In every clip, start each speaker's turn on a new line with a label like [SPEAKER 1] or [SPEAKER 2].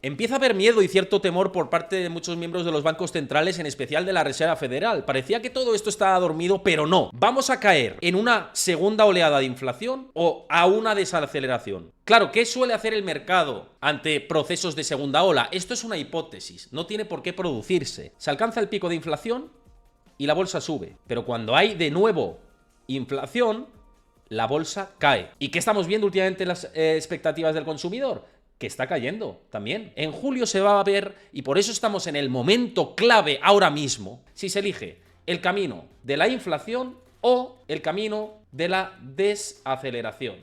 [SPEAKER 1] Empieza a haber miedo y cierto temor por parte de muchos miembros de los bancos centrales, en especial de la Reserva Federal. Parecía que todo esto estaba dormido, pero no. ¿Vamos a caer en una segunda oleada de inflación o a una desaceleración? Claro, ¿qué suele hacer el mercado ante procesos de segunda ola? Esto es una hipótesis, no tiene por qué producirse. Se alcanza el pico de inflación y la bolsa sube. Pero cuando hay de nuevo inflación, la bolsa cae. ¿Y qué estamos viendo últimamente en las expectativas del consumidor? Que está cayendo también. En julio se va a ver, y por eso estamos en el momento clave ahora mismo, si se elige el camino de la inflación o el camino de la desaceleración.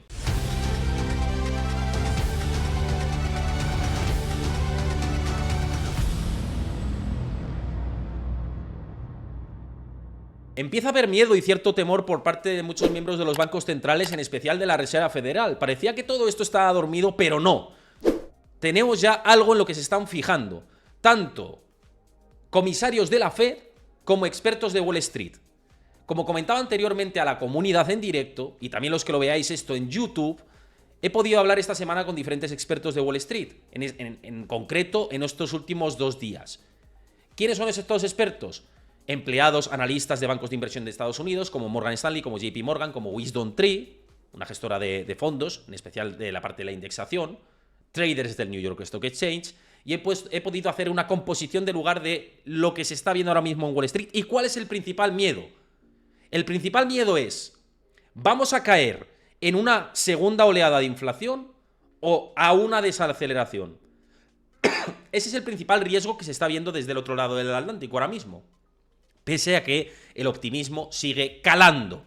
[SPEAKER 1] Empieza a haber miedo y cierto temor por parte de muchos miembros de los bancos centrales, en especial de la Reserva Federal. Parecía que todo esto estaba dormido, pero no. Tenemos ya algo en lo que se están fijando, tanto comisarios de la Fed como expertos de Wall Street. Como comentaba anteriormente a la comunidad en directo, y también los que lo veáis esto en YouTube, he podido hablar esta semana con diferentes expertos de Wall Street, en concreto en estos últimos 2 días. ¿Quiénes son estos expertos? Empleados, analistas de bancos de inversión de Estados Unidos, como Morgan Stanley, como JP Morgan, como WisdomTree, una gestora de fondos, en especial de la parte de la indexación, traders del New York Stock Exchange, y he podido hacer una composición de lugar de lo que se está viendo ahora mismo en Wall Street. ¿Y cuál es el principal miedo? El principal miedo es, ¿vamos a caer en una segunda oleada de inflación o a una desaceleración? Ese es el principal riesgo que se está viendo desde el otro lado del Atlántico ahora mismo, pese a que el optimismo sigue calando.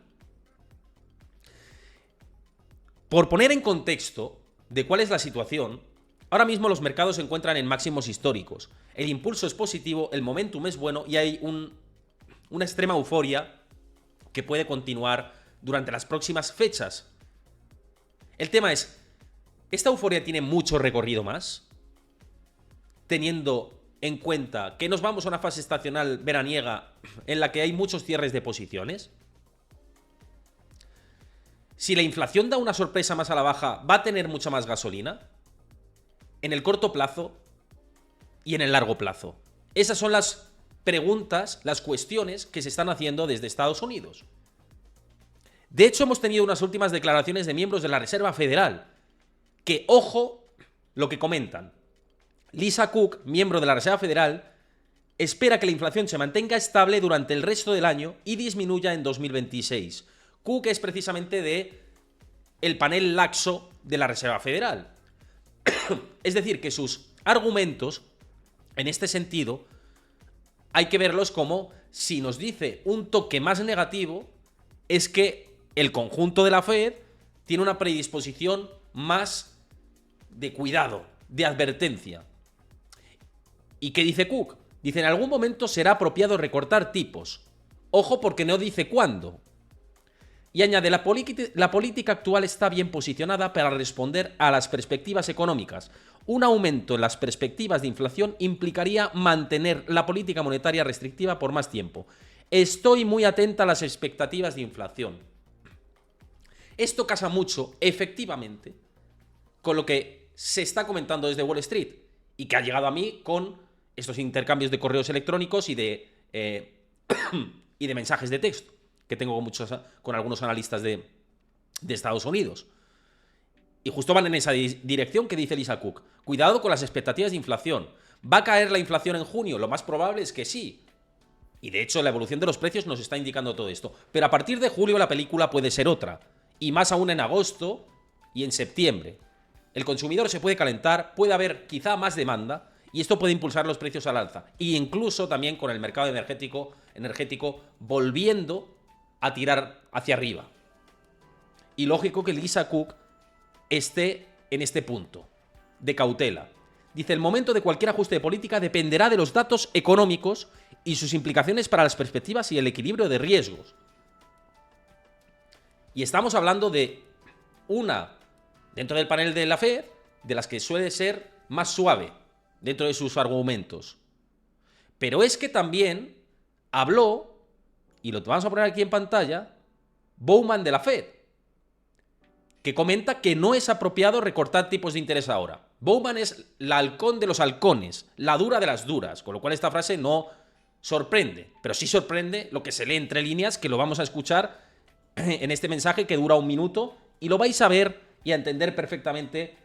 [SPEAKER 1] Por poner en contexto de cuál es la situación, ahora mismo los mercados se encuentran en máximos históricos. El impulso es positivo, el momentum es bueno y hay una extrema euforia que puede continuar durante las próximas fechas. El tema es, ¿esta euforia tiene mucho recorrido más? Teniendo en cuenta que nos vamos a una fase estacional veraniega en la que hay muchos cierres de posiciones. Si la inflación da una sorpresa más a la baja, ¿va a tener mucha más gasolina? En el corto plazo y en el largo plazo. Esas son las preguntas, las cuestiones que se están haciendo desde Estados Unidos. De hecho, hemos tenido unas últimas declaraciones de miembros de la Reserva Federal que, ojo, lo que comentan. Lisa Cook, miembro de la Reserva Federal, espera que la inflación se mantenga estable durante el resto del año y disminuya en 2026. Cook es precisamente de el panel laxo de la Reserva Federal. Es decir, que sus argumentos, en este sentido, hay que verlos como, si nos dice un toque más negativo, es que el conjunto de la Fed tiene una predisposición más de cuidado, de advertencia. ¿Y qué dice Cook? Dice, en algún momento será apropiado recortar tipos. Ojo, porque no dice cuándo. Y añade, la política actual está bien posicionada para responder a las perspectivas económicas. Un aumento en las perspectivas de inflación implicaría mantener la política monetaria restrictiva por más tiempo. Estoy muy atenta a las expectativas de inflación. Esto casa mucho, efectivamente, con lo que se está comentando desde Wall Street y que ha llegado a mí con estos intercambios de correos electrónicos y de mensajes de texto que tengo con algunos analistas de Estados Unidos. Y justo van en esa dirección que dice Lisa Cook. Cuidado con las expectativas de inflación. ¿Va a caer la inflación en junio? Lo más probable es que sí. Y de hecho la evolución de los precios nos está indicando todo esto. Pero a partir de julio la película puede ser otra. Y más aún en agosto y en septiembre. El consumidor se puede calentar, puede haber quizá más demanda y esto puede impulsar los precios al alza. Y incluso también con el mercado energético volviendo a tirar hacia arriba. Y lógico que Lisa Cook esté en este punto de cautela. Dice, el momento de cualquier ajuste de política dependerá de los datos económicos y sus implicaciones para las perspectivas y el equilibrio de riesgos. Y estamos hablando de una, dentro del panel de la Fed, de las que suele ser más suave dentro de sus argumentos. Pero es que también habló, y lo vamos a poner aquí en pantalla, Bowman de la Fed, que comenta que no es apropiado recortar tipos de interés ahora. Bowman es la halcón de los halcones, la dura de las duras, con lo cual esta frase no sorprende, pero sí sorprende lo que se lee entre líneas, que lo vamos a escuchar en este mensaje que dura 1 minuto y lo vais a ver y a entender perfectamente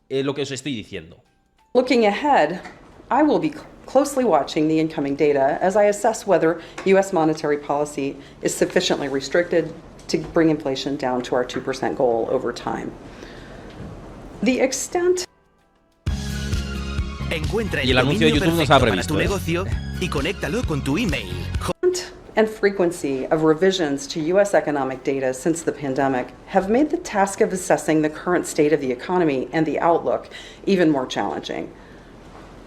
[SPEAKER 1] lo que os estoy diciendo.
[SPEAKER 2] Looking ahead, I will be closely watching the incoming data as I assess whether U.S. monetary policy is sufficiently restricted to bring inflation down to our 2% goal over time. The extent
[SPEAKER 3] Encuentra
[SPEAKER 1] y el anuncio de YouTube no estaba previsto,
[SPEAKER 3] para tu negocio y conéctalo con tu email.
[SPEAKER 2] and frequency of revisions to U.S. economic data since the pandemic have made the task of assessing the current state of the economy and the outlook even more challenging.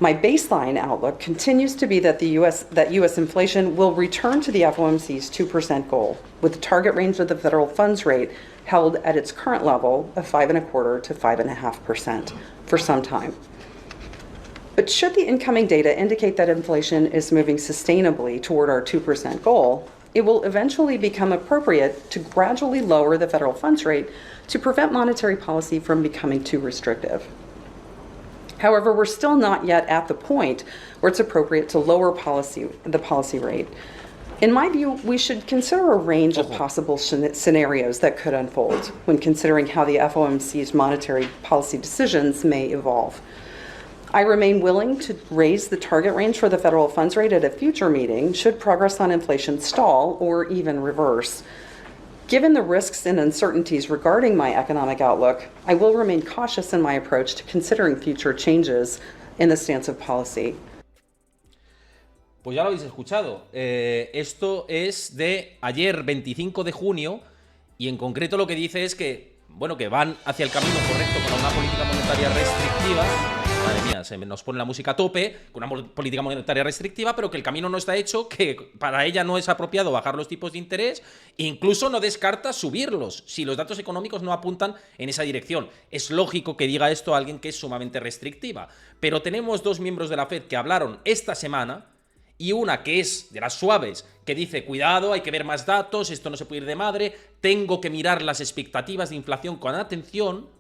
[SPEAKER 2] My baseline outlook continues to be that U.S. inflation will return to the FOMC's 2% goal, with the target range of the federal funds rate held at its current level of 5.25% to 5.5% for some time. But should the incoming data indicate that inflation is moving sustainably toward our 2% goal, it will eventually become appropriate to gradually lower the federal funds rate to prevent monetary policy from becoming too restrictive. However, we're still not yet at the point where it's appropriate to lower the policy rate. In my view, we should consider a range of possible scenarios that could unfold when considering how the FOMC's monetary policy decisions may evolve. I remain willing to raise the target range for the federal funds rate at a future meeting should progress on inflation stall or even reverse. Given the risks and uncertainties regarding my economic outlook, I will remain cautious in my approach to considering future changes in the stance of policy.
[SPEAKER 1] Pues ya lo habéis escuchado. Esto es de ayer, 25 de junio, y en concreto lo que dice es que, bueno, que van hacia el camino correcto con una política monetaria restrictiva. Madre mía, se nos pone la música a tope, con una política monetaria restrictiva, pero que el camino no está hecho, que para ella no es apropiado bajar los tipos de interés, e incluso no descarta subirlos, si los datos económicos no apuntan en esa dirección. Es lógico que diga esto a alguien que es sumamente restrictiva, pero tenemos 2 miembros de la FED que hablaron esta semana, y una que es de las suaves, que dice, cuidado, hay que ver más datos, esto no se puede ir de madre, tengo que mirar las expectativas de inflación con atención.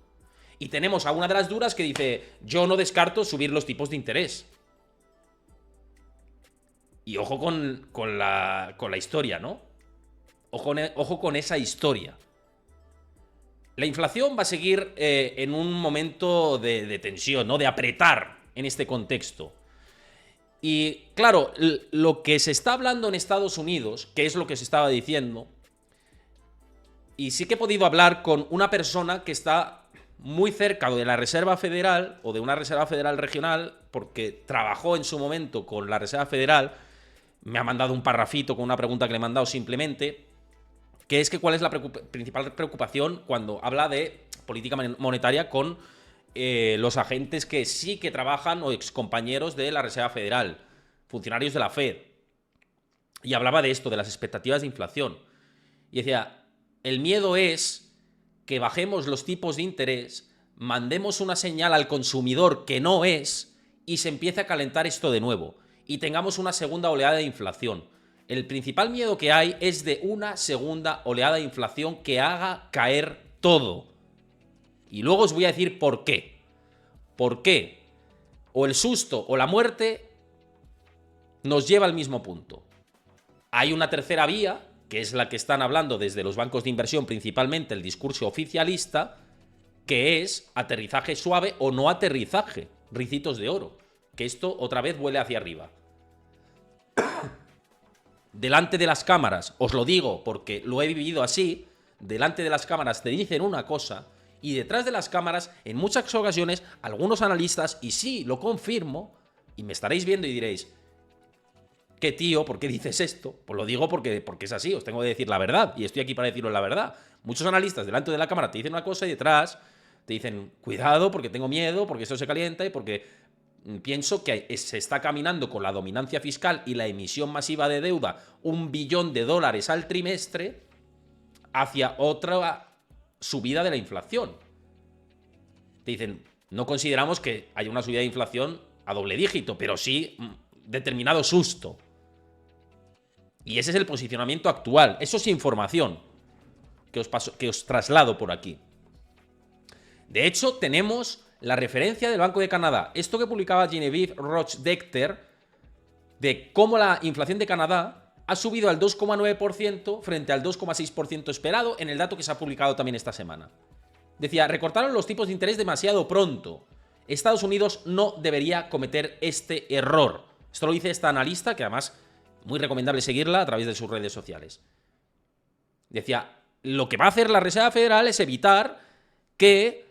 [SPEAKER 1] Y tenemos a una de las duras que dice, yo no descarto subir los tipos de interés. Y ojo con la historia, ¿no? Ojo con esa historia. La inflación va a seguir en un momento de tensión, ¿no? De apretar en este contexto. Y claro, lo que se está hablando en Estados Unidos, que es lo que se estaba diciendo, y sí que he podido hablar con una persona que está muy cerca de la Reserva Federal o de una Reserva Federal regional, porque trabajó en su momento con la Reserva Federal, me ha mandado un parrafito con una pregunta que le he mandado simplemente, que es que cuál es la principal preocupación cuando habla de política monetaria con los agentes que sí que trabajan o excompañeros de la Reserva Federal, funcionarios de la Fed. Y hablaba de esto, de las expectativas de inflación. Y decía, el miedo es que bajemos los tipos de interés, mandemos una señal al consumidor que no es y se empiece a calentar esto de nuevo y tengamos una segunda oleada de inflación. El principal miedo que hay es de una segunda oleada de inflación que haga caer todo. Y luego os voy a decir por qué. ¿Por qué? O el susto o la muerte nos lleva al mismo punto. Hay una tercera vía, que es la que están hablando desde los bancos de inversión, principalmente el discurso oficialista, que es aterrizaje suave o no aterrizaje, ricitos de oro. Que esto otra vez vuele hacia arriba. Delante de las cámaras, os lo digo porque lo he vivido así, delante de las cámaras te dicen una cosa y detrás de las cámaras, en muchas ocasiones, algunos analistas, y sí, lo confirmo, y me estaréis viendo y diréis, ¿qué tío? ¿Por qué dices esto? Pues lo digo porque es así, os tengo que decir la verdad, y estoy aquí para deciros la verdad. Muchos analistas delante de la cámara te dicen una cosa y detrás te dicen, cuidado porque tengo miedo, porque esto se calienta y porque pienso que se está caminando con la dominancia fiscal y la emisión masiva de deuda, $1 billón al trimestre, hacia otra subida de la inflación. Te dicen, no consideramos que haya una subida de inflación a doble dígito, pero sí determinado susto. Y ese es el posicionamiento actual. Eso es información que os traslado por aquí. De hecho, tenemos la referencia del Banco de Canadá. Esto que publicaba Genevieve Roch-Decter de cómo la inflación de Canadá ha subido al 2,9% frente al 2,6% esperado en el dato que se ha publicado también esta semana. Decía, recortaron los tipos de interés demasiado pronto. Estados Unidos no debería cometer este error. Esto lo dice esta analista, que además muy recomendable seguirla a través de sus redes sociales. Decía, lo que va a hacer la Reserva Federal es evitar que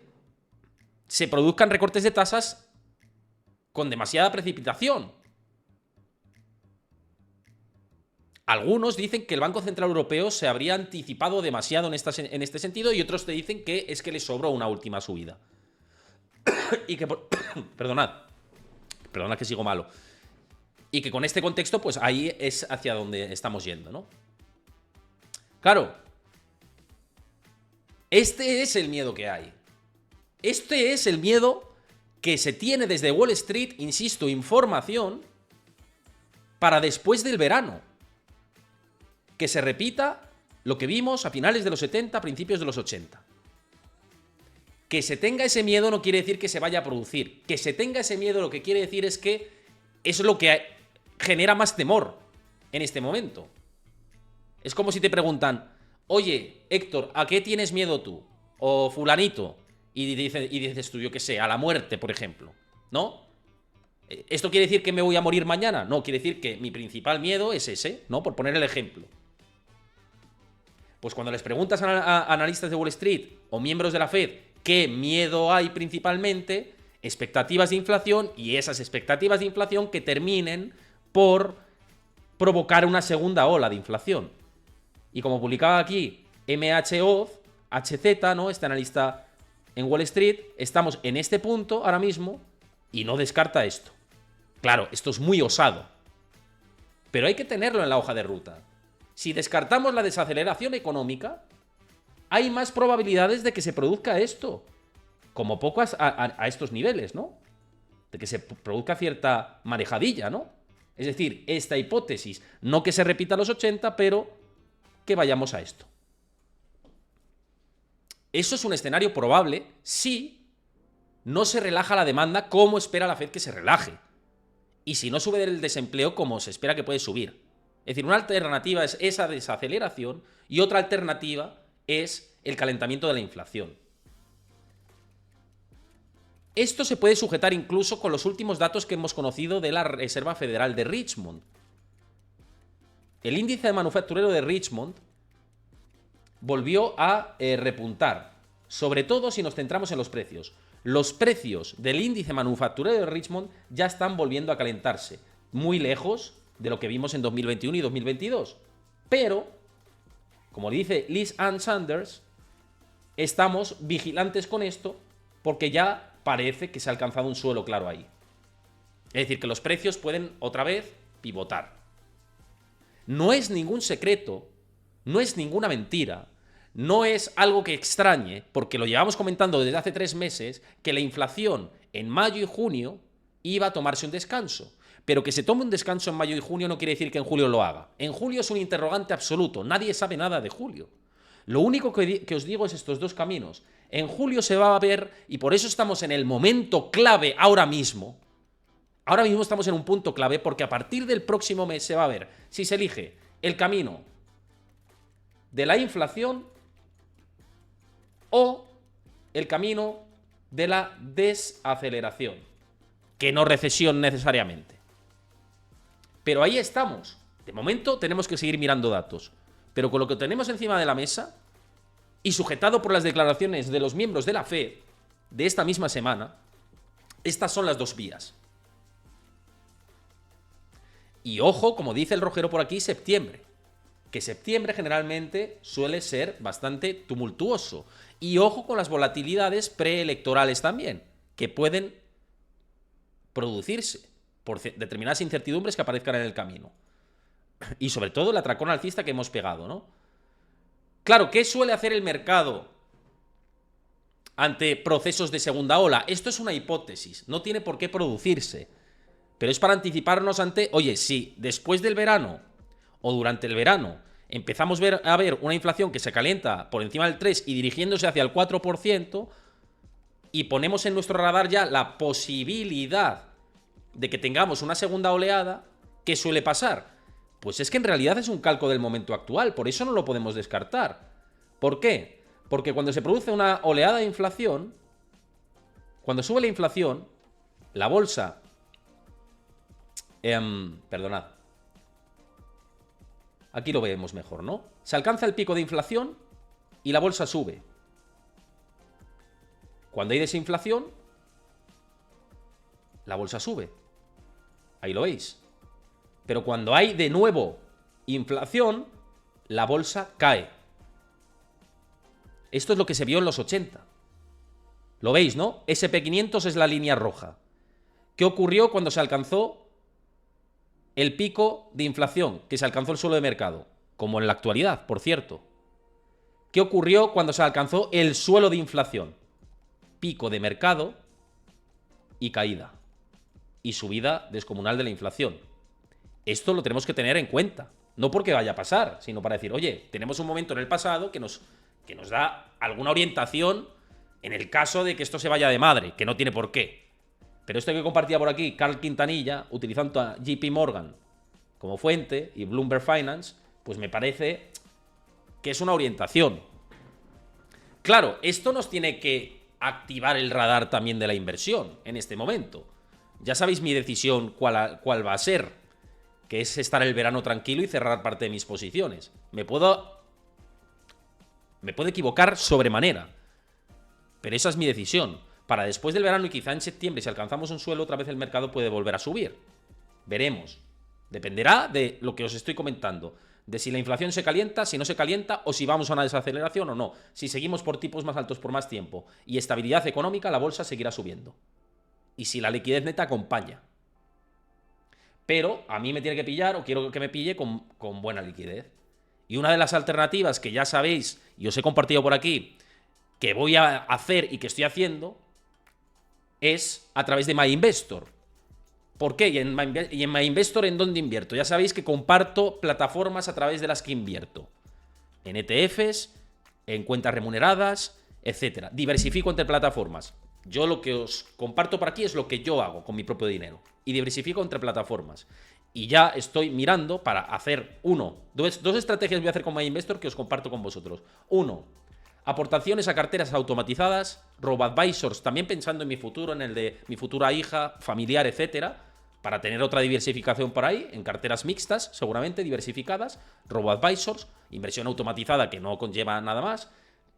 [SPEAKER 1] se produzcan recortes de tasas con demasiada precipitación. Algunos dicen que el Banco Central Europeo se habría anticipado demasiado en este sentido y otros te dicen que es que le sobró una última subida. Y que perdonad que sigo malo. Y que con este contexto, pues ahí es hacia donde estamos yendo, ¿no? Claro. Este es el miedo que hay. Este es el miedo que se tiene desde Wall Street, insisto, información para después del verano. Que se repita lo que vimos a finales de los 70, principios de los 80. Que se tenga ese miedo no quiere decir que se vaya a producir. Que se tenga ese miedo lo que quiere decir es que es lo que genera más temor en este momento. Es como si te preguntan, oye, Héctor, ¿a qué tienes miedo tú? O fulanito. Y dices tú, yo qué sé, a la muerte, por ejemplo. ¿No? ¿Esto quiere decir que me voy a morir mañana? No, quiere decir que mi principal miedo es ese, ¿no? Por poner el ejemplo. Pues cuando les preguntas a analistas de Wall Street o miembros de la Fed qué miedo hay principalmente, expectativas de inflación y esas expectativas de inflación que terminen por provocar una segunda ola de inflación. Y como publicaba aquí MHZ, ¿no? Este analista en Wall Street, estamos en este punto ahora mismo y no descarta esto. Claro, esto es muy osado, pero hay que tenerlo en la hoja de ruta. Si descartamos la desaceleración económica, hay más probabilidades de que se produzca esto, como poco a estos niveles, ¿no? De que se produzca cierta marejadilla, ¿no? Es decir, esta hipótesis, no que se repita a los 80, pero que vayamos a esto. Eso es un escenario probable si no se relaja la demanda como espera la Fed que se relaje. Y si no sube el desempleo como se espera que puede subir. Es decir, una alternativa es esa desaceleración y otra alternativa es el calentamiento de la inflación. Esto se puede sujetar incluso con los últimos datos que hemos conocido de la Reserva Federal de Richmond. El índice de manufacturero de Richmond volvió a repuntar, sobre todo si nos centramos en los precios. Los precios del índice manufacturero de Richmond ya están volviendo a calentarse, muy lejos de lo que vimos en 2021 y 2022. Pero, como dice Liz Ann Sanders, estamos vigilantes con esto porque ya parece que se ha alcanzado un suelo claro ahí. Es decir, que los precios pueden otra vez pivotar. No es ningún secreto, no es ninguna mentira, no es algo que extrañe, porque lo llevamos comentando desde hace 3 meses, que la inflación en mayo y junio iba a tomarse un descanso. Pero que se tome un descanso en mayo y junio no quiere decir que en julio lo haga. En julio es un interrogante absoluto, nadie sabe nada de julio. Lo único que os digo es estos dos caminos. En julio se va a ver, y por eso estamos en el momento clave ahora mismo. Ahora mismo estamos en un punto clave porque a partir del próximo mes se va a ver si se elige el camino de la inflación o el camino de la desaceleración, que no recesión necesariamente. Pero ahí estamos. De momento tenemos que seguir mirando datos. Pero con lo que tenemos encima de la mesa y sujetado por las declaraciones de los miembros de la Fed de esta misma semana, estas son las dos vías. Y ojo, como dice el Rojero por aquí, septiembre. Que septiembre generalmente suele ser bastante tumultuoso. Y ojo con las volatilidades preelectorales también, que pueden producirse por determinadas incertidumbres que aparezcan en el camino. Y sobre todo el atracón alcista que hemos pegado, ¿no? Claro, ¿qué suele hacer el mercado ante procesos de segunda ola? Esto es una hipótesis, no tiene por qué producirse. Pero es para anticiparnos ante, oye, si después del verano o durante el verano empezamos a ver una inflación que se calienta por encima del 3 y dirigiéndose hacia el 4%, y ponemos en nuestro radar ya la posibilidad de que tengamos una segunda oleada, ¿qué suele pasar? Pues es que en realidad es un calco del momento actual, por eso no lo podemos descartar. ¿Por qué? Porque cuando se produce una oleada de inflación, cuando sube la inflación, la bolsa... perdonad. Aquí lo vemos mejor, ¿no? Se alcanza el pico de inflación y la bolsa sube. Cuando hay desinflación, la bolsa sube. Ahí lo veis. Pero cuando hay de nuevo inflación, la bolsa cae. Esto es lo que se vio en los 80. Lo veis, ¿no? SP500 es la línea roja. ¿Qué ocurrió cuando se alcanzó el pico de inflación, que se alcanzó el suelo de mercado? Como en la actualidad, por cierto. ¿Qué ocurrió cuando se alcanzó el suelo de inflación? Pico de mercado y caída. Y subida descomunal de la inflación. Esto lo tenemos que tener en cuenta. No porque vaya a pasar, sino para decir, oye, tenemos un momento en el pasado que nos da alguna orientación en el caso de que esto se vaya de madre, que no tiene por qué. Pero esto que compartía por aquí Carl Quintanilla, utilizando a JP Morgan como fuente y Bloomberg Finance, pues me parece que es una orientación. Claro, esto nos tiene que activar el radar también de la inversión en este momento. Ya sabéis mi decisión cuál va a ser, que es estar el verano tranquilo y cerrar parte de mis posiciones. Me puedo equivocar sobremanera, pero esa es mi decisión. Para después del verano y quizá en septiembre, si alcanzamos un suelo, otra vez el mercado puede volver a subir. Veremos. Dependerá de lo que os estoy comentando. De si la inflación se calienta, si no se calienta, o si vamos a una desaceleración o no. Si seguimos por tipos más altos por más tiempo y estabilidad económica, la bolsa seguirá subiendo. Y si la liquidez neta acompaña. Pero a mí me tiene que pillar, o quiero que me pille, con buena liquidez. Y una de las alternativas que ya sabéis, y os he compartido por aquí, que voy a hacer y que estoy haciendo, es a través de MyInvestor. ¿Por qué? ¿Y en MyInvestor en dónde invierto? Ya sabéis que comparto plataformas a través de las que invierto. En ETFs, en cuentas remuneradas, etcétera. Diversifico entre plataformas. Yo lo que os comparto por aquí es lo que yo hago con mi propio dinero. Y diversifico entre plataformas. Y ya estoy mirando para hacer dos estrategias voy a hacer con MyInvestor que os comparto con vosotros. Uno, aportaciones a carteras automatizadas, robo-advisors, también pensando en mi futuro, en el de mi futura hija, familiar, etcétera, para tener otra diversificación por ahí, en carteras mixtas, seguramente diversificadas, robo-advisors, inversión automatizada que no conlleva nada más,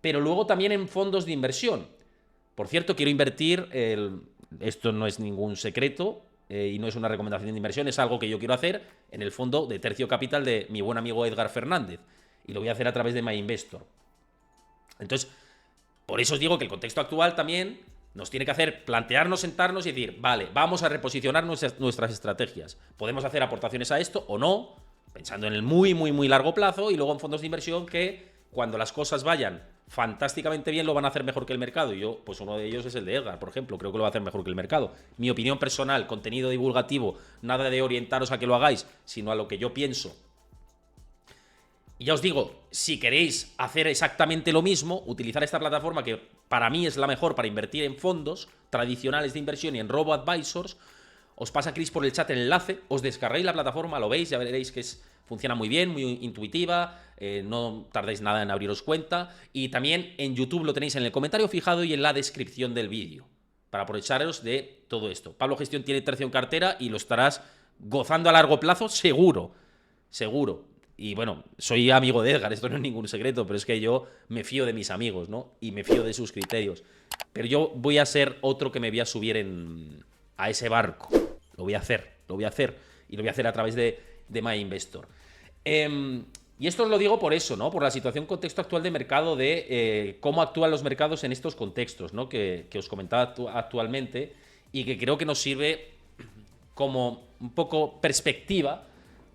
[SPEAKER 1] pero luego también en fondos de inversión. Por cierto, quiero invertir, esto no es ningún secreto y no es una recomendación de inversión, es algo que yo quiero hacer en el fondo de Tercio Capital de mi buen amigo Edgar Fernández, y lo voy a hacer a través de MyInvestor. Entonces, por eso os digo que el contexto actual también nos tiene que hacer plantearnos, sentarnos y decir, vale, vamos a reposicionar nuestras estrategias. Podemos hacer aportaciones a esto o no, pensando en el muy, muy, muy largo plazo, y luego en fondos de inversión que cuando las cosas vayan fantásticamente bien lo van a hacer mejor que el mercado. Y yo, pues uno de ellos es el de Edgar, por ejemplo, creo que lo va a hacer mejor que el mercado. Mi opinión personal, contenido divulgativo, nada de orientaros a que lo hagáis, sino a lo que yo pienso. Y ya os digo, si queréis hacer exactamente lo mismo, utilizar esta plataforma que para mí es la mejor para invertir en fondos tradicionales de inversión y en robo-advisors, os pasa Chris por el chat el enlace, os descargáis la plataforma, lo veis, ya veréis que funciona muy bien, muy intuitiva, no tardáis nada en abriros cuenta, y también en YouTube lo tenéis en el comentario fijado y en la descripción del vídeo, para aprovecharos de todo esto. Pablo Gestión tiene tercio en cartera y lo estarás gozando a largo plazo, seguro, seguro. Y bueno, soy amigo de Edgar, esto no es ningún secreto, pero es que yo me fío de mis amigos, ¿no? Y me fío de sus criterios. Pero yo voy a ser otro que me voy a subir a ese barco. Lo voy a hacer. Y lo voy a hacer a través de MyInvestor. Y esto os lo digo por eso, ¿no? Por la situación, contexto actual de mercado, de cómo actúan los mercados en estos contextos, ¿no? Que os comentaba actualmente y que creo que nos sirve como un poco perspectiva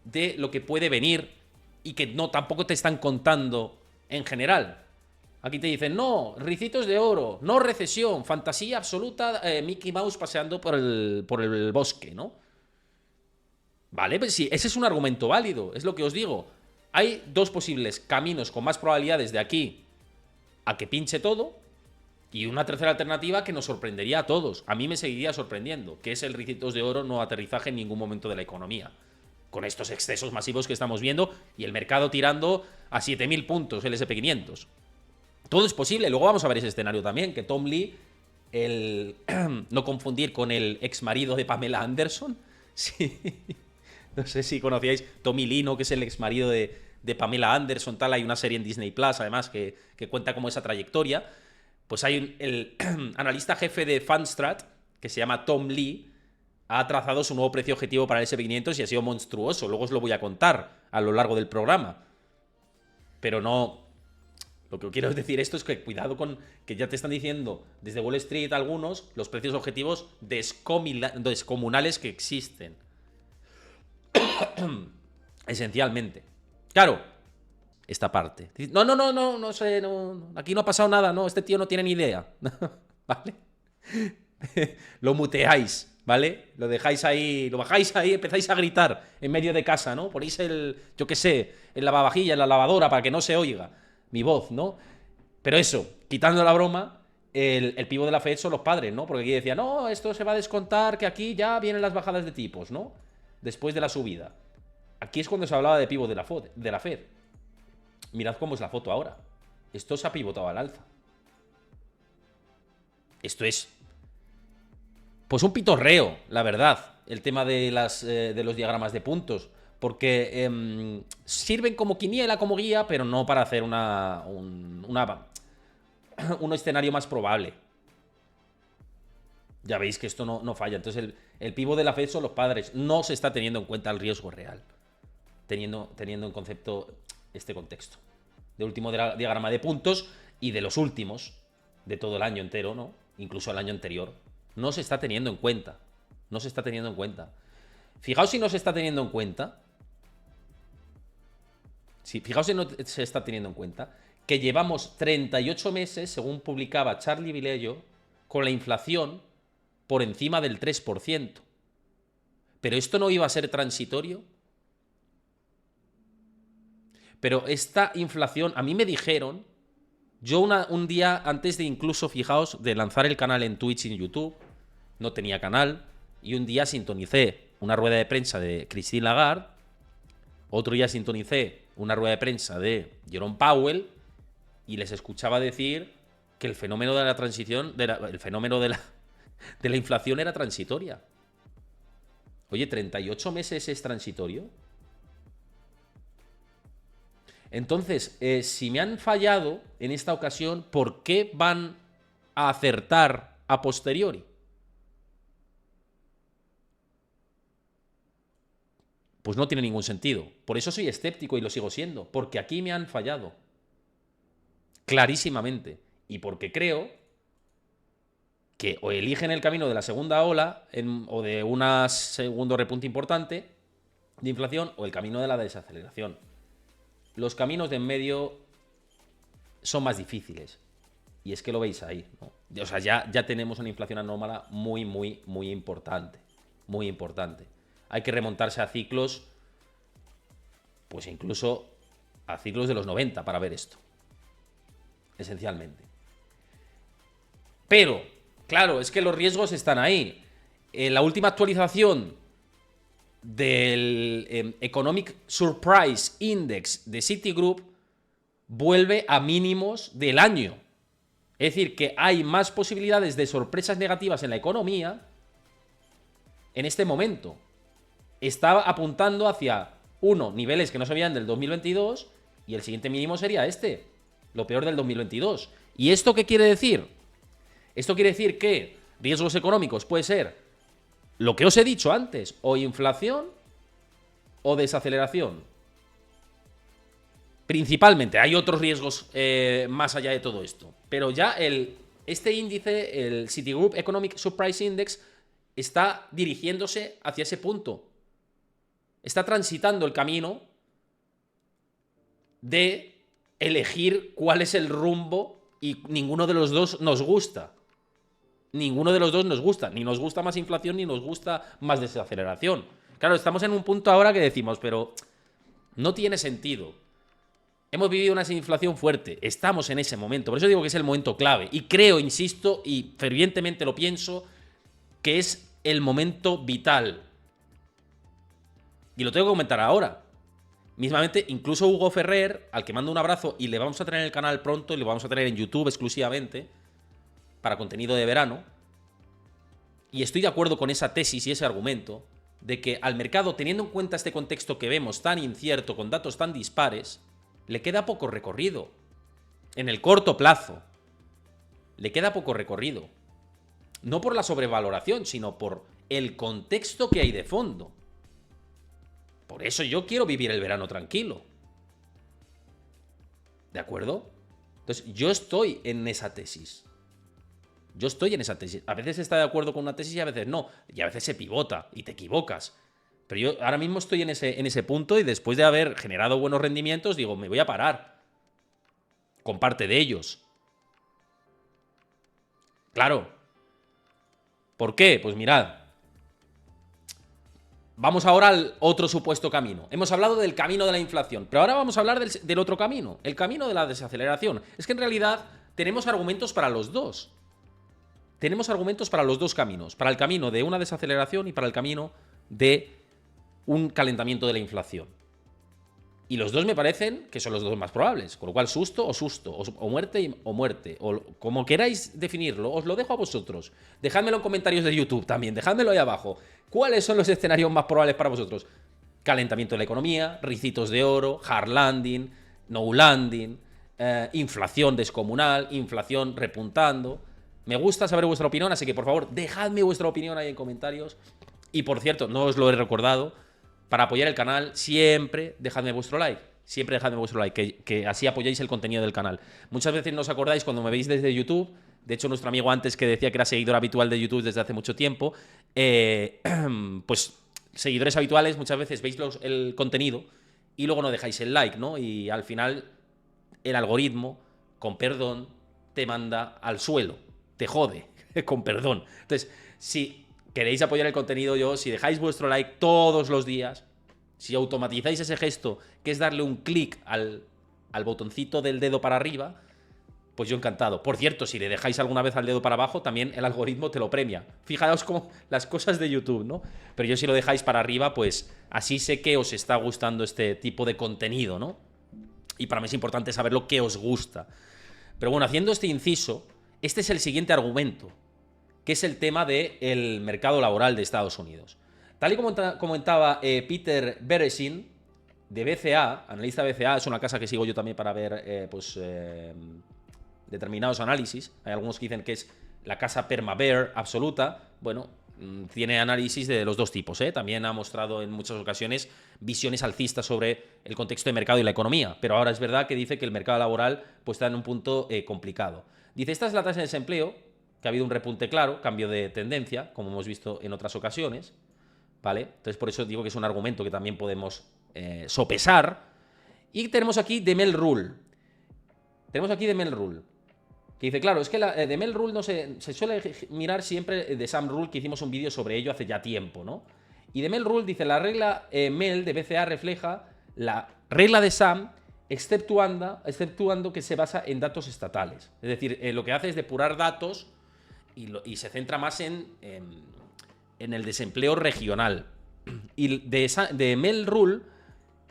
[SPEAKER 1] de lo que puede venir y que no tampoco te están contando en general. Aquí te dicen, no, ricitos de oro, no recesión, fantasía absoluta, Mickey Mouse paseando por el bosque, ¿no? Vale, pues sí, ese es un argumento válido, es lo que os digo. Hay dos posibles caminos con más probabilidades de aquí a que pinche todo, Y una tercera alternativa que nos sorprendería a todos, a mí me seguiría sorprendiendo, que es el Ricitos de Oro no aterrizaje en ningún momento de la economía. Con estos excesos masivos que estamos viendo y el mercado tirando a 7.000 puntos, el SP500. Todo es posible. Luego vamos a ver ese escenario también, que Tom Lee, no confundir con el ex marido de Pamela Anderson. Sí. No sé si conocíais Tommy Lee, ¿no? Que es el ex marido de Pamela Anderson, tal. Hay una serie en Disney Plus, además, que cuenta como esa trayectoria. Pues hay el analista jefe de Fundstrat, que se llama Tom Lee, ha trazado su nuevo precio objetivo para el SP500 y ha sido monstruoso. Luego os lo voy a contar a lo largo del programa. Pero no... Lo que quiero decir esto es que cuidado con que ya te están diciendo desde Wall Street algunos los precios objetivos descomunales que existen. Esencialmente. Claro, esta parte. No sé, aquí no ha pasado nada, no, este tío no tiene ni idea. ¿Vale? Lo muteáis, ¿vale? Lo dejáis ahí, lo bajáis ahí, empezáis a gritar en medio de casa, ¿no? Ponéis yo qué sé, el lavavajilla, en la lavadora para que no se oiga mi voz, ¿no? Pero eso, quitando la broma, el pivo de la Fed son los padres, ¿no? Porque aquí decía, no, esto se va a descontar, que aquí ya vienen las bajadas de tipos, ¿no? Después de la subida. Aquí es cuando se hablaba de pivo de la Fed. Mirad cómo es la foto ahora. Esto se ha pivotado al alza. Esto es... pues un pitorreo, la verdad, el tema de los diagramas de puntos. Porque sirven como quiniela, como guía, pero no para hacer un escenario más probable. Ya veis que esto no falla. Entonces el pivo de la Fed son los padres. No se está teniendo en cuenta el riesgo real. Teniendo en concepto este contexto. De último diagrama de puntos y de los últimos, de todo el año entero, ¿no? Incluso el año anterior. No se está teniendo en cuenta. No se está teniendo en cuenta. Fijaos si no se está teniendo en cuenta. Sí, fijaos si no se está teniendo en cuenta que llevamos 38 meses, según publicaba Charlie Vilello, con la inflación por encima del 3%. ¿Pero esto no iba a ser transitorio? Pero esta inflación, a mí me dijeron, yo un día antes de incluso, fijaos, de lanzar el canal en Twitch y en YouTube, no tenía canal, y un día sintonicé una rueda de prensa de Christine Lagarde, otro día sintonicé una rueda de prensa de Jerome Powell, y les escuchaba decir que el fenómeno de la transición, el fenómeno de la inflación era transitoria. Oye, ¿38 meses es transitorio? Entonces, si me han fallado en esta ocasión, ¿por qué van a acertar a posteriori? Pues no tiene ningún sentido. Por eso soy escéptico y lo sigo siendo. Porque aquí me han fallado. Clarísimamente. Y porque creo que o eligen el camino de la segunda ola o de un segundo repunte importante de inflación o el camino de la desaceleración. Los caminos de en medio son más difíciles. Y es que lo veis ahí, ¿no? O sea, ya tenemos una inflación anómala muy, muy, muy importante. Muy importante. Hay que remontarse a ciclos, pues incluso a ciclos de los 90 para ver esto. Esencialmente. Pero, claro, es que los riesgos están ahí. La última actualización del Economic Surprise Index de Citigroup vuelve a mínimos del año. Es decir, que hay más posibilidades de sorpresas negativas en la economía en este momento. Está apuntando hacia, niveles que no se veían del 2022 y el siguiente mínimo sería lo peor del 2022. ¿Y esto qué quiere decir? Esto quiere decir que riesgos económicos puede ser lo que os he dicho antes, o inflación o desaceleración. Principalmente, hay otros riesgos más allá de todo esto. Pero ya este índice, el Citigroup Economic Surprise Index, está dirigiéndose hacia ese punto. Está transitando el camino de elegir cuál es el rumbo y ninguno de los dos nos gusta. Ninguno de los dos nos gusta. Ni nos gusta más inflación ni nos gusta más desaceleración. Claro, estamos en un punto ahora que decimos, pero no tiene sentido Hemos vivido una inflación fuerte. Estamos en ese momento. Por eso digo que es el momento clave. Y creo, insisto, y fervientemente lo pienso, que es el momento vital. Y lo tengo que comentar ahora. Mismamente, incluso Hugo Ferrer, al que mando un abrazo y le vamos a tener en el canal pronto y lo vamos a tener en YouTube exclusivamente para contenido de verano. Y estoy de acuerdo con esa tesis y ese argumento de que al mercado, teniendo en cuenta este contexto que vemos tan incierto, con datos tan dispares, le queda poco recorrido. En el corto plazo. Le queda poco recorrido. No por la sobrevaloración, sino por el contexto que hay de fondo. Por eso yo quiero vivir el verano tranquilo. ¿De acuerdo? Entonces, yo estoy en esa tesis. Yo estoy en esa tesis. A veces está de acuerdo con una tesis y a veces no. Y a veces se pivota y te equivocas. Pero yo ahora mismo estoy en ese punto y después de haber generado buenos rendimientos, digo, me voy a parar con parte de ellos. Claro. ¿Por qué? Pues mirad. Vamos ahora al otro supuesto camino. Hemos hablado del camino de la inflación, pero ahora vamos a hablar del otro camino, el camino de la desaceleración. Es que en realidad tenemos argumentos para los dos. Tenemos argumentos para los dos caminos, para el camino de una desaceleración y para el camino de un calentamiento de la inflación. Y los dos me parecen que son los dos más probables, con lo cual susto, o muerte o muerte, o como queráis definirlo, os lo dejo a vosotros. Dejádmelo en comentarios de YouTube también, dejádmelo ahí abajo. ¿Cuáles son los escenarios más probables para vosotros? Calentamiento de la economía, ricitos de oro, hard landing, no landing, inflación descomunal, inflación repuntando. Me gusta saber vuestra opinión, así que por favor, dejadme vuestra opinión ahí en comentarios. Y por cierto, no os lo he recordado, para apoyar el canal, siempre dejadme vuestro like. Siempre dejadme vuestro like, que así apoyáis el contenido del canal. Muchas veces no os acordáis cuando me veis desde YouTube. De hecho, nuestro amigo antes, que decía que era seguidor habitual de YouTube desde hace mucho tiempo, pues seguidores habituales, muchas veces veis el contenido y luego no dejáis el like, ¿no? Y al final el algoritmo, con perdón, te manda al suelo. Te jode, con perdón. Entonces, si queréis apoyar el contenido, si dejáis vuestro like todos los días, si automatizáis ese gesto, que es darle un clic al botoncito del dedo para arriba, pues yo encantado. Por cierto, si le dejáis alguna vez al dedo para abajo, también el algoritmo te lo premia. Fijaos como las cosas de YouTube, ¿no? Pero yo si lo dejáis para arriba, pues así sé que os está gustando este tipo de contenido, ¿no? Y para mí es importante saber lo que os gusta. Pero bueno, haciendo este inciso, este es el siguiente argumento, que es el tema del mercado laboral de Estados Unidos. Tal y como comentaba Peter Beresin, de BCA, analista de BCA, es una casa que sigo yo también para ver determinados análisis. Hay algunos que dicen que es la casa Perma-Bear absoluta. Bueno, tiene análisis de los dos tipos, ¿eh? También ha mostrado en muchas ocasiones visiones alcistas sobre el contexto de mercado y la economía, pero ahora es verdad que dice que el mercado laboral pues, está en un punto complicado. Dice, esta es la tasa de desempleo, que ha habido un repunte claro, cambio de tendencia, como hemos visto en otras ocasiones, ¿vale? Entonces por eso digo que es un argumento que también podemos sopesar. Y tenemos aquí The Mel Rule. Que dice, claro, es que la de Mel Rule no se suele mirar siempre de Sam Rule, que hicimos un vídeo sobre ello hace ya tiempo, ¿no? Y de Mel Rule dice, la regla Mel de BCA refleja la regla de Sam, exceptuando que se basa en datos estatales. Es decir, lo que hace es depurar datos y se centra más en el desempleo regional. Y de Mel Rule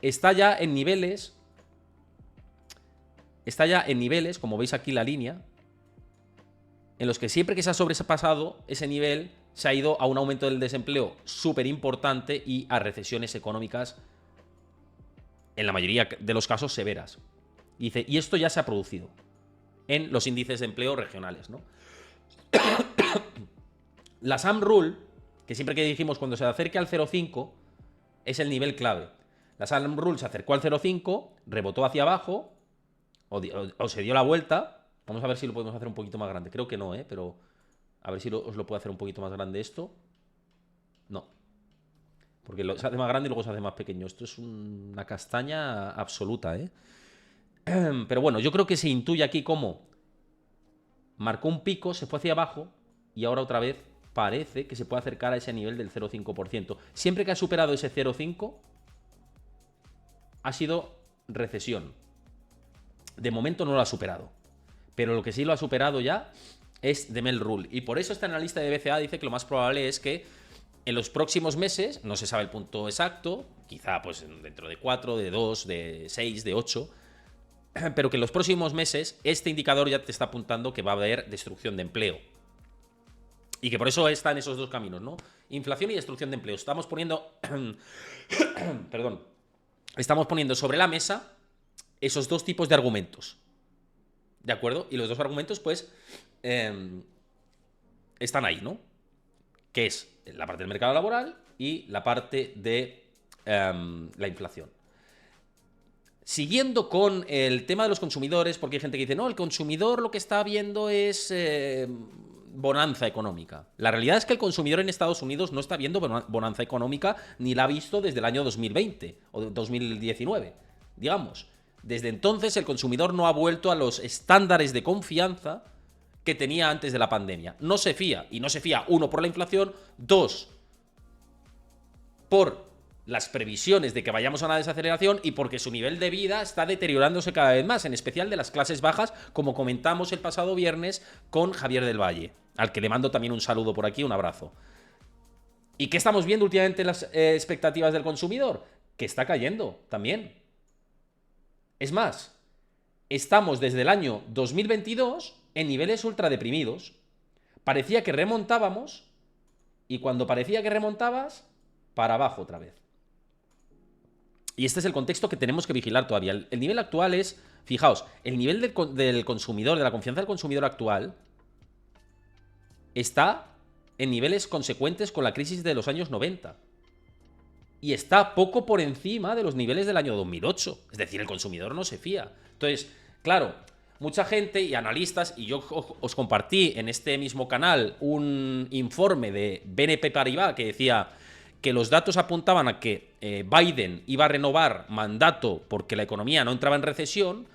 [SPEAKER 1] está ya en niveles, como veis aquí la línea, en los que siempre que se ha sobrepasado ese nivel, se ha ido a un aumento del desempleo súper importante y a recesiones económicas, en la mayoría de los casos severas. Dice, y esto ya se ha producido en los índices de empleo regionales, ¿no? La Sam Rule, que siempre que dijimos cuando se acerque al 0,5, es el nivel clave. La Sam Rule se acercó al 0,5, rebotó hacia abajo, o se dio la vuelta. Vamos a ver si lo podemos hacer un poquito más grande. Creo que no, pero a ver si os lo puedo hacer un poquito más grande esto. No. Porque se hace más grande y luego se hace más pequeño. Esto es una castaña absoluta, Pero bueno, yo creo que se intuye aquí cómo marcó un pico, se fue hacia abajo y ahora otra vez parece que se puede acercar a ese nivel del 0,5%. Siempre que ha superado ese 0,5 ha sido recesión. De momento no lo ha superado. Pero lo que sí lo ha superado ya es The Mel Rule. Y por eso este analista de BCA dice que lo más probable es que en los próximos meses, no se sabe el punto exacto, quizá pues dentro de 4, de 2, de 6, de 8, pero que en los próximos meses este indicador ya te está apuntando que va a haber destrucción de empleo. Y que por eso está en esos dos caminos, ¿no? Inflación y destrucción de empleo. Estamos poniendo... perdón. Estamos poniendo sobre la mesa esos dos tipos de argumentos. ¿De acuerdo? Y los dos argumentos, pues, están ahí, ¿no? Que es la parte del mercado laboral y la parte de la inflación. Siguiendo con el tema de los consumidores, porque hay gente que dice, no, el consumidor lo que está viendo es bonanza económica. La realidad es que el consumidor en Estados Unidos no está viendo bonanza económica ni la ha visto desde el año 2020 o 2019, digamos. Desde entonces el consumidor no ha vuelto a los estándares de confianza que tenía antes de la pandemia. No se fía, y no se fía, uno, por la inflación, dos, por las previsiones de que vayamos a una desaceleración y porque su nivel de vida está deteriorándose cada vez más, en especial de las clases bajas, como comentamos el pasado viernes con Javier del Valle, al que le mando también un saludo por aquí, un abrazo. ¿Y qué estamos viendo últimamente en las expectativas del consumidor? Que está cayendo también. Es más, estamos desde el año 2022 en niveles ultra deprimidos. Parecía que remontábamos y cuando parecía que remontabas, para abajo otra vez. Y este es el contexto que tenemos que vigilar todavía. El nivel actual es, fijaos, el nivel del consumidor, de la confianza del consumidor actual, está en niveles consecuentes con la crisis de los años 90. Y está poco por encima de los niveles del año 2008. Es decir, el consumidor no se fía. Entonces, claro, mucha gente y analistas, y yo os compartí en este mismo canal un informe de BNP Paribas que decía que los datos apuntaban a que Biden iba a renovar mandato porque la economía no entraba en recesión,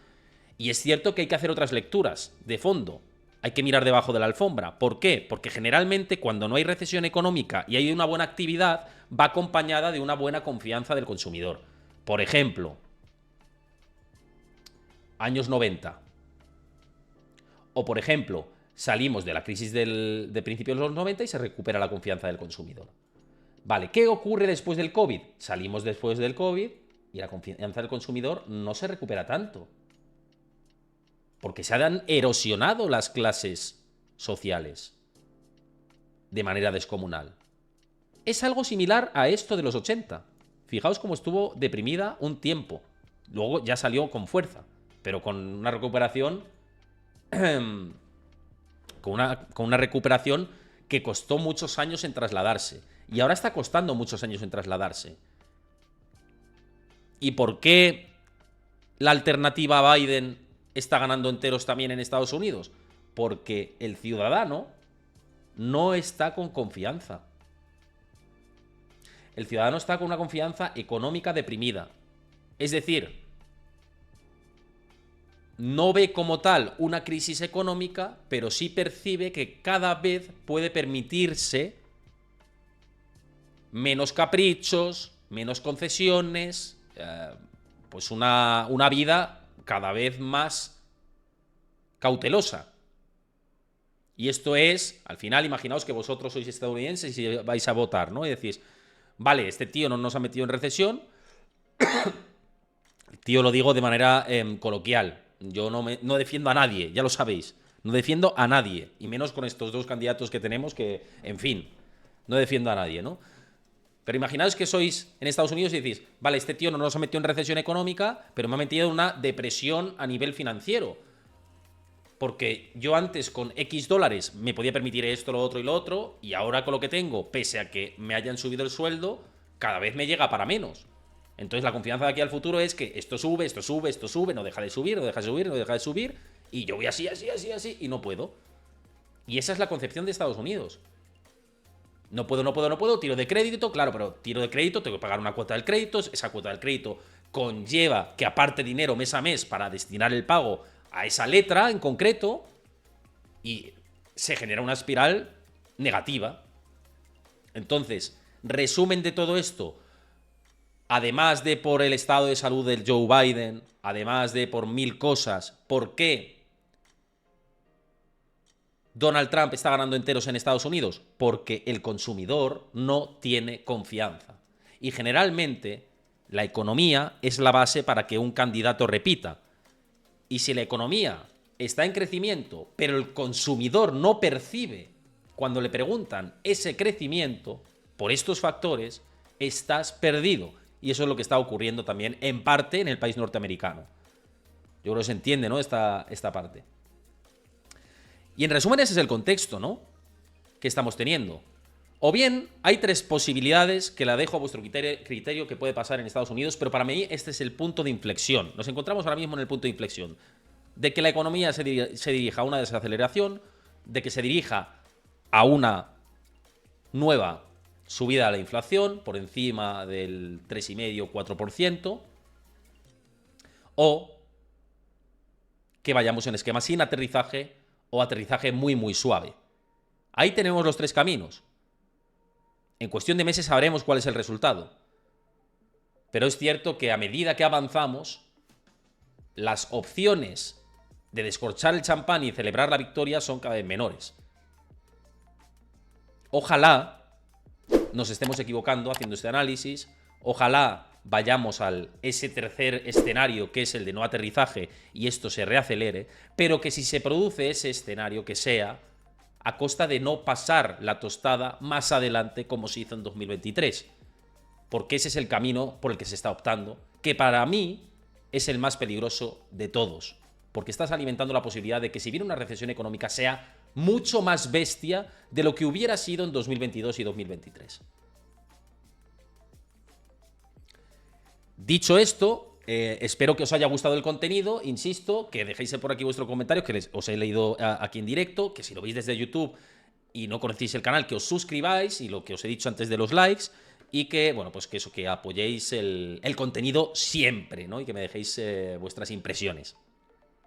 [SPEAKER 1] y es cierto que hay que hacer otras lecturas de fondo. Hay que mirar debajo de la alfombra. ¿Por qué? Porque generalmente cuando no hay recesión económica y hay una buena actividad, va acompañada de una buena confianza del consumidor. Por ejemplo, años 90. O por ejemplo, salimos de la crisis de principios de los 90 y se recupera la confianza del consumidor. Vale, ¿qué ocurre después del COVID? Salimos después del COVID y la confianza del consumidor no se recupera tanto. Porque se han erosionado las clases sociales de manera descomunal. Es algo similar a esto de los 80. Fijaos cómo estuvo deprimida un tiempo. Luego ya salió con fuerza, pero con una recuperación con una recuperación que costó muchos años en trasladarse. Y ahora está costando muchos años en trasladarse. ¿Y por qué la alternativa a Biden está ganando enteros también en Estados Unidos? Porque el ciudadano no está con confianza. El ciudadano está con una confianza económica deprimida. Es decir, no ve como tal una crisis económica, pero sí percibe que cada vez puede permitirse menos caprichos, menos concesiones, pues una vida cada vez más cautelosa. Y esto es, al final, imaginaos que vosotros sois estadounidenses y vais a votar, ¿no? Y decís, vale, este tío no nos ha metido en recesión. Tío, lo digo de manera coloquial. Yo no defiendo a nadie, ya lo sabéis. No defiendo a nadie. Y menos con estos dos candidatos que tenemos que, en fin, no defiendo a nadie, ¿no? Pero imaginaos que sois en Estados Unidos y decís, vale, este tío no nos ha metido en recesión económica, pero me ha metido en una depresión a nivel financiero. Porque yo antes con X dólares me podía permitir esto, lo otro y lo otro, y ahora con lo que tengo, pese a que me hayan subido el sueldo, cada vez me llega para menos. Entonces la confianza de aquí al futuro es que esto sube, esto sube, esto sube, no deja de subir, no deja de subir, no deja de subir, y yo voy así, así, así, así, y no puedo. Y esa es la concepción de Estados Unidos. No puedo, tiro de crédito, claro, pero tiro de crédito, tengo que pagar una cuota del crédito, esa cuota del crédito conlleva que aparte dinero mes a mes para destinar el pago a esa letra en concreto, y se genera una espiral negativa. Entonces, resumen de todo esto, además de por el estado de salud del Joe Biden, además de por 1000 cosas, ¿por qué Donald Trump está ganando enteros en Estados Unidos? Porque el consumidor no tiene confianza. Y generalmente la economía es la base para que un candidato repita. Y si la economía está en crecimiento, pero el consumidor no percibe cuando le preguntan ese crecimiento por estos factores, estás perdido. Y eso es lo que está ocurriendo también en parte en el país norteamericano. Yo creo que se entiende, ¿no? Esta parte. Y en resumen ese es el contexto, ¿no? Que estamos teniendo. O bien hay tres posibilidades que la dejo a vuestro criterio que puede pasar en Estados Unidos, pero para mí este es el punto de inflexión. Nos encontramos ahora mismo en el punto de inflexión. De que la economía se dirija a una desaceleración, de que se dirija a una nueva subida de la inflación por encima del 3,5-4%, o que vayamos en esquema sin aterrizaje o aterrizaje muy muy suave. Ahí tenemos los tres caminos. En cuestión de meses sabremos cuál es el resultado. Pero es cierto que a medida que avanzamos, las opciones de descorchar el champán y celebrar la victoria son cada vez menores. Ojalá nos estemos equivocando haciendo este análisis. Ojalá vayamos al ese tercer escenario, que es el de no aterrizaje, y esto se reacelere, pero que si se produce ese escenario, que sea a costa de no pasar la tostada más adelante como se hizo en 2023. Porque ese es el camino por el que se está optando, que para mí es el más peligroso de todos. Porque estás alimentando la posibilidad de que si viene una recesión económica sea mucho más bestia de lo que hubiera sido en 2022 y 2023. Dicho esto, espero que os haya gustado el contenido. Insisto, que dejéis por aquí vuestros comentarios, que os he leído aquí en directo, que si lo veis desde YouTube y no conocéis el canal, que os suscribáis, y lo que os he dicho antes de los likes, y que, bueno, pues que eso, que apoyéis el contenido siempre, ¿no? Y que me dejéis vuestras impresiones.